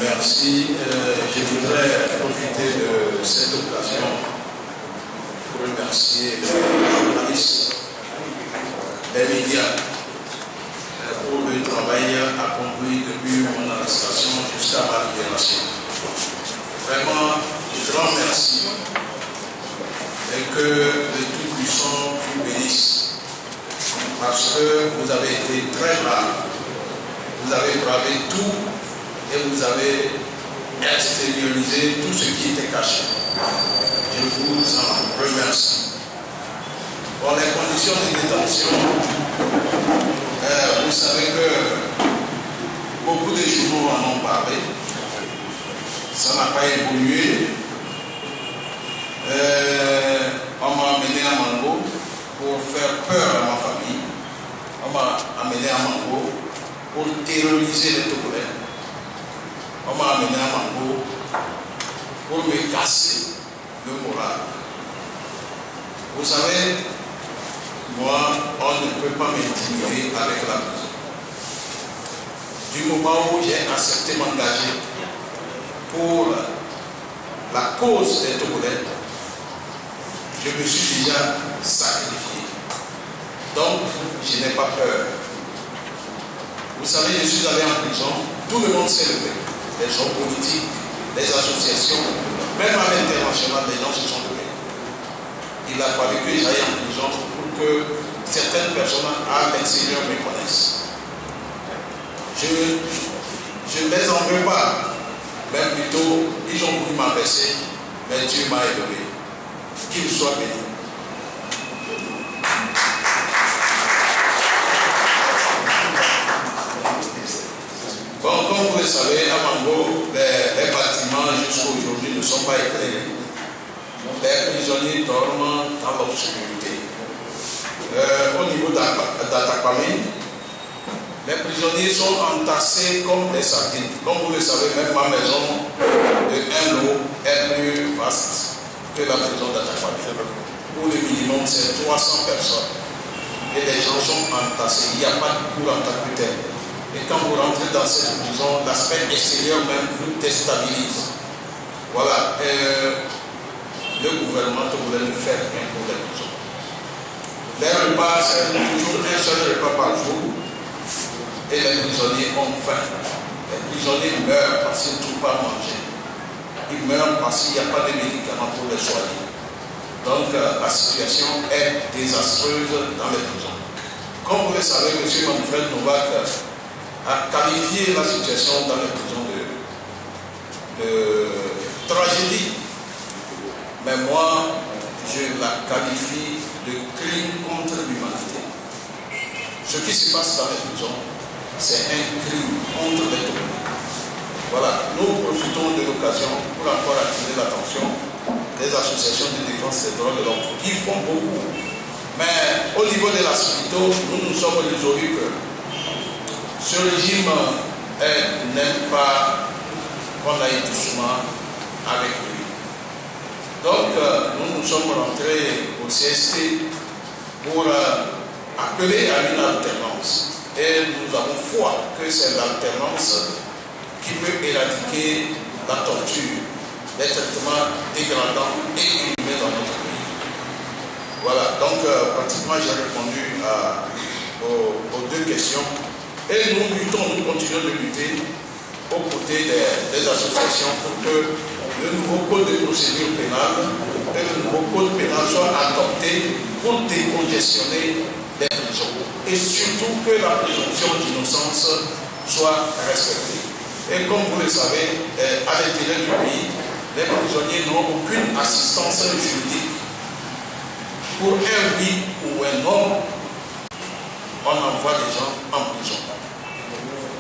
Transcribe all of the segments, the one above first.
Merci. Je voudrais profiter de cette occasion pour remercier les journalistes, les médias, pour le travail accompli depuis mon arrestation jusqu'à ma libération. Vraiment, un grand merci et que le Tout-Puissant vous bénisse parce que vous avez été très braves, vous avez bravé tout et vous avez extériorisé tout ce qui était caché. Je vous en remercie. Pour les conditions de détention, vous savez que beaucoup de journaux en ont parlé. Ça n'a pas évolué. On m'a amené à Mango pour faire peur à ma famille. On m'a amené à Mango pour terroriser les Togolais. On m'a amené à Mango pour me casser le moral. Vous savez, moi, on ne peut pas m'intimider avec la prison. Du moment où j'ai accepté m'engager pour la cause des Togolais, je me suis déjà sacrifié. Donc, je n'ai pas peur. Vous savez, je suis allé en prison, tout le monde s'est levé. Les hommes politiques, les associations, même à l'international, les gens se sont levés. Il a fallu que j'aille en prison pour que certaines personnes à l'extérieur me connaissent. Je ne les en veux pas, mais plutôt, ils ont voulu m'abaisser, mais Dieu m'a élevé. Qu'il soit béni. Bon, comme vous le savez, à Mango, les bâtiments jusqu'à aujourd'hui ne sont pas éclairés. Les prisonniers dorment dans l'obscurité. Au niveau d'Atakwame, les prisonniers sont entassés comme des sardines. Comme vous le savez, même ma maison de 1 lot est plus vaste que la prison d'Atakwame. Où le minimum c'est 300 personnes. Et les gens sont entassés. Il n'y a pas de cour en tant que tel. Et quand vous rentrez dans cette prison, l'aspect extérieur même vous déstabilise. Voilà. Le gouvernement voulait ne faire rien pour les prisons. Les repas, c'est toujours un seul repas par jour. Et les prisonniers ont faim. Les prisonniers meurent parce qu'ils ne trouvent pas à manger. Ils meurent parce qu'il n'y a pas de médicaments pour les soigner. Donc la situation est désastreuse dans les prisons. Comme vous le savez, M. Manfred Novak a qualifié la situation dans les prisons de tragédie. Mais moi, je la qualifie de crime contre l'humanité. Ce qui se passe dans les prisons, c'est un crime contre les Togolais. Voilà, nous profitons de l'occasion pour encore attirer l'attention des associations de défense des droits de l'homme qui font beaucoup. Mais au niveau de la Soweto, nous sommes résolus que ce régime n'aime pas qu'on aille doucement avec lui. Donc, nous sommes rentrés au CST pour appeler à une alternance. Et nous avons foi que c'est l'alternance qui peut éradiquer la torture, les traitements dégradants et inhumains dans notre pays. Voilà, donc pratiquement j'ai répondu aux deux questions. Et nous luttons, nous continuons de lutter aux côtés des associations pour que le nouveau code de procédure pénale et le nouveau code pénal soient adoptés pour décongestionner les prisons. Et surtout que la présomption d'innocence soit respectée. Et comme vous le savez, à l'intérieur du pays, les prisonniers n'ont aucune assistance juridique. Pour un oui ou un non, on envoie des gens en prison.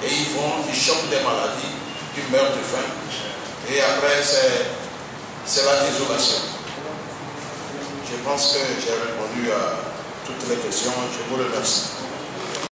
Et ils chopent des maladies, ils meurent de faim. Et après, c'est la désolation. Je pense que j'ai répondu à toutes les questions. Je vous remercie.